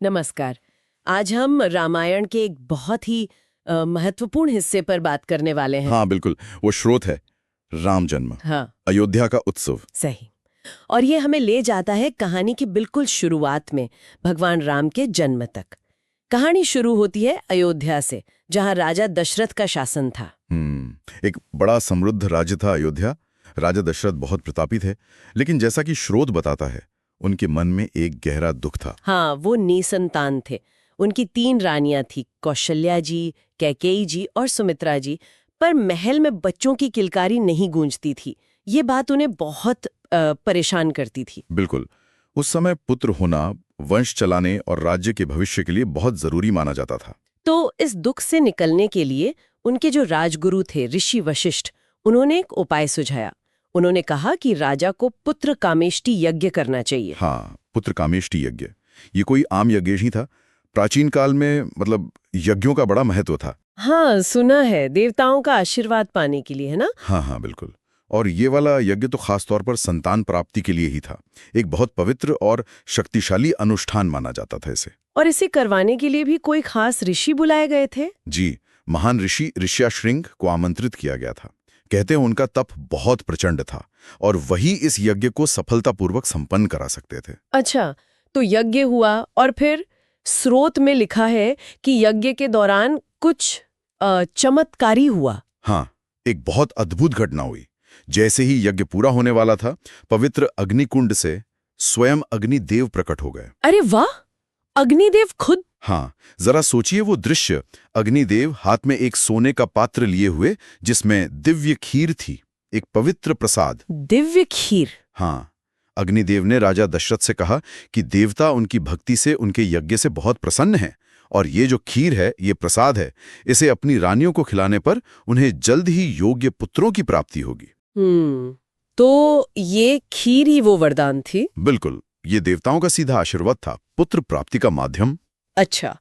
नमस्कार। आज हम रामायण के एक बहुत ही महत्वपूर्ण हिस्से पर बात करने वाले हैं। हाँ बिल्कुल, वो स्रोत है राम जन्म, हाँ, अयोध्या का उत्सव। सही। और ये हमें ले जाता है कहानी की बिल्कुल शुरुआत में, भगवान राम के जन्म तक। कहानी शुरू होती है अयोध्या से, जहाँ राजा दशरथ का शासन था। एक बड़ा समृद्ध राज्य था अयोध्या। राजा दशरथ बहुत प्रतापी थे, लेकिन जैसा कि स्रोत बताता है, उनके मन में एक गहरा दुख था। हाँ, वो निसंतान थे। उनकी 3 रानियां थी, कौशल्या जी, कैकेयी जी और सुमित्रा जी। पर महल में बच्चों की किलकारी नहीं गूंजती थी। ये बात उन्हें बहुत परेशान करती थी। बिल्कुल, उस समय पुत्र होना वंश चलाने और राज्य के भविष्य के लिए बहुत जरूरी माना जाता था। तो इस दुख से निकलने के लिए उनके जो राजगुरु थे ऋषि वशिष्ठ, उन्होंने एक उपाय सुझाया। उन्होंने कहा कि राजा को पुत्र कामेष्टि यज्ञ करना चाहिए। हाँ, पुत्र कामेष्टि यज्ञ, ये कोई आम यज्ञ नहीं था। प्राचीन काल में यज्ञों का बड़ा महत्व था। हाँ, सुना है, देवताओं का आशीर्वाद पाने के लिए, है ना? हाँ हाँ बिल्कुल। और ये वाला यज्ञ तो खास तौर पर संतान प्राप्ति के लिए ही था। एक बहुत पवित्र और शक्तिशाली अनुष्ठान माना जाता था इसे। और इसे करवाने के लिए भी कोई खास ऋषि बुलाए गए थे? जी, महान ऋषि ऋष्याशृंग को आमंत्रित किया गया था। कहते हैं उनका तप बहुत प्रचंड था और वही इस यज्ञ को सफलतापूर्वक संपन्न करा सकते थे। अच्छा, तो यज्ञ हुआ और फिर स्रोत में लिखा है कि यज्ञ के दौरान कुछ चमत्कारी हुआ। हाँ, एक बहुत अद्भुत घटना हुई। जैसे ही यज्ञ पूरा होने वाला था, पवित्र अग्निकुंड से स्वयं अग्निदेव प्रकट हो गए। अरे वाह! अग्निदेव खुद? हाँ, जरा सोचिए वो दृश्य। अग्निदेव हाथ में एक सोने का पात्र लिए हुए, जिसमें दिव्य खीर थी, एक पवित्र प्रसाद। दिव्य खीर? हाँ, अग्निदेव ने राजा दशरथ से कहा कि देवता उनकी भक्ति से, उनके यज्ञ से बहुत प्रसन्न हैं और ये जो खीर है, ये प्रसाद है, इसे अपनी रानियों को खिलाने पर उन्हें जल्द ही योग्य पुत्रों की प्राप्ति होगी। तो ये खीर ही वो वरदान थी? बिल्कुल, ये देवताओं का सीधा आशीर्वाद था, पुत्र प्राप्ति का माध्यम। अच्छा,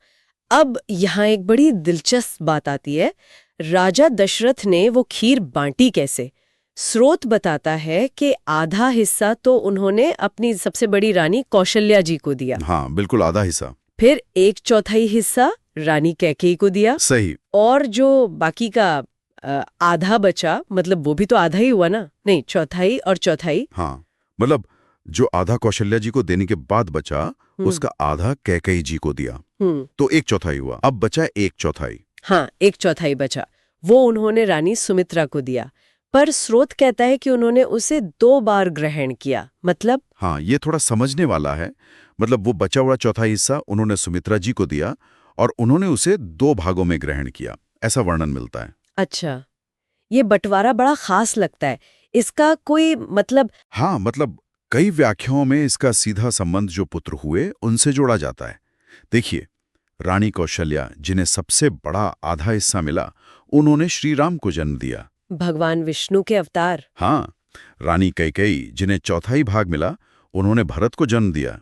अब यहाँ एक बड़ी दिलचस्प बात आती है। राजा दशरथ ने वो खीर बांटी कैसे? स्रोत बताता है कि आधा हिस्सा तो उन्होंने अपनी सबसे बड़ी रानी कौशल्या जी को दिया। हाँ बिल्कुल, आधा हिस्सा। फिर 1/4 हिस्सा रानी कैकेयी को दिया। सही। और जो बाकी का आधा बचा, मतलब वो भी तो आधा ही हुआ ना? नहीं, चौथाई और चौथाई। हाँ, जो आधा कौशल्या जी को देने के बाद बचा, उसका आधा कैकेयी जी को दिया, तो 1/4 हुआ। अब बचा 1/4। हाँ, 1/4 बचा, वो उन्होंने रानी सुमित्रा को दिया। पर स्रोत कहता है कि उन्होंने उसे 2 बार ग्रहण किया। मतलब? हाँ, ये थोड़ा समझने वाला है। वो बचा हुआ चौथा हिस्सा उन्होंने सुमित्रा जी को दिया और उन्होंने उसे 2 भागों में ग्रहण किया, ऐसा वर्णन मिलता है। अच्छा, ये बंटवारा बड़ा खास लगता है। इसका कोई मतलब? हाँ, कई व्याख्याओं में इसका सीधा संबंध जो पुत्र हुए उनसे जोड़ा जाता है। देखिए, रानी कौशल्या, जिन्हें सबसे बड़ा आधा हिस्सा मिला, उन्होंने श्री राम को जन्म दिया। भगवान विष्णु के अवतार। हाँ, रानी कैकेयी, जिन्हें चौथाई भाग मिला, उन्होंने भरत को जन्म दिया।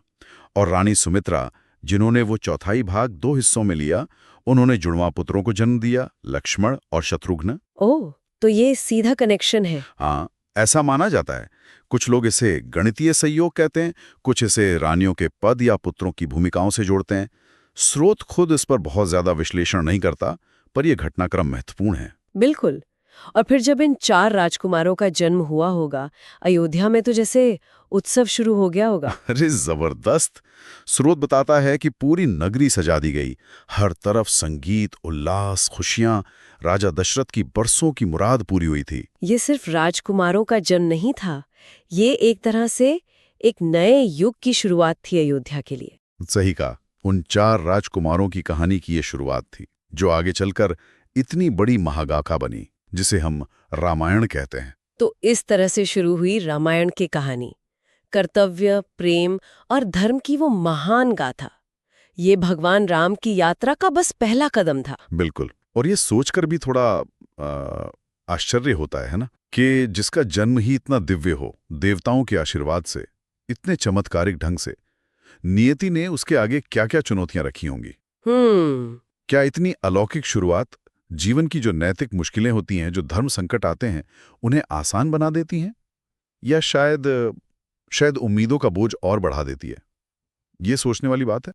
और रानी सुमित्रा, जिन्होंने वो चौथाई भाग 2 हिस्सों में लिया, उन्होंने जुड़वा पुत्रों को जन्म दिया, लक्ष्मण और शत्रुघ्न। ओह, तो ये सीधा कनेक्शन है। हाँ, ऐसा माना जाता है। कुछ लोग इसे गणितीय संयोग कहते हैं, कुछ इसे रानियों के पद या पुत्रों की भूमिकाओं से जोड़ते हैं। स्रोत खुद इस पर बहुत ज्यादा विश्लेषण नहीं करता, पर यह घटनाक्रम महत्वपूर्ण है। बिल्कुल। और फिर जब इन 4 राजकुमारों का जन्म हुआ होगा, अयोध्या में तो जैसे उत्सव शुरू हो गया होगा। अरे जबरदस्त! स्रोत बताता है कि पूरी नगरी सजा दी गई, हर तरफ संगीत, उल्लास, खुशियां। राजा दशरथ की बरसों की मुराद पूरी हुई थी। ये सिर्फ राजकुमारों का जन्म नहीं था, ये एक तरह से एक नए युग की शुरुआत थी अयोध्या के लिए। सही कहा, उन 4 राजकुमारों की कहानी की ये शुरुआत थी, जो आगे चलकर इतनी बड़ी महागाथा बनी, जिसे हम रामायण कहते हैं। तो इस तरह से शुरू हुई रामायण की कहानी, कर्तव्य, प्रेम और धर्म की वो महान गाथा। ये भगवान राम की यात्रा का बस पहला कदम था। बिल्कुल। और ये सोचकर भी थोड़ा आश्चर्य होता है ना, कि जिसका जन्म ही इतना दिव्य हो, देवताओं के आशीर्वाद से, इतने चमत्कारिक ढंग से, नियति ने उसके आगे क्या-क्या चुनौतियां रखी होंगी। क्या इतनी अलौकिक शुरुआत जीवन की जो नैतिक मुश्किलें होती हैं, जो धर्म संकट आते हैं, उन्हें आसान बना देती हैं, या शायद उम्मीदों का बोझ और बढ़ा देती है? ये सोचने वाली बात है।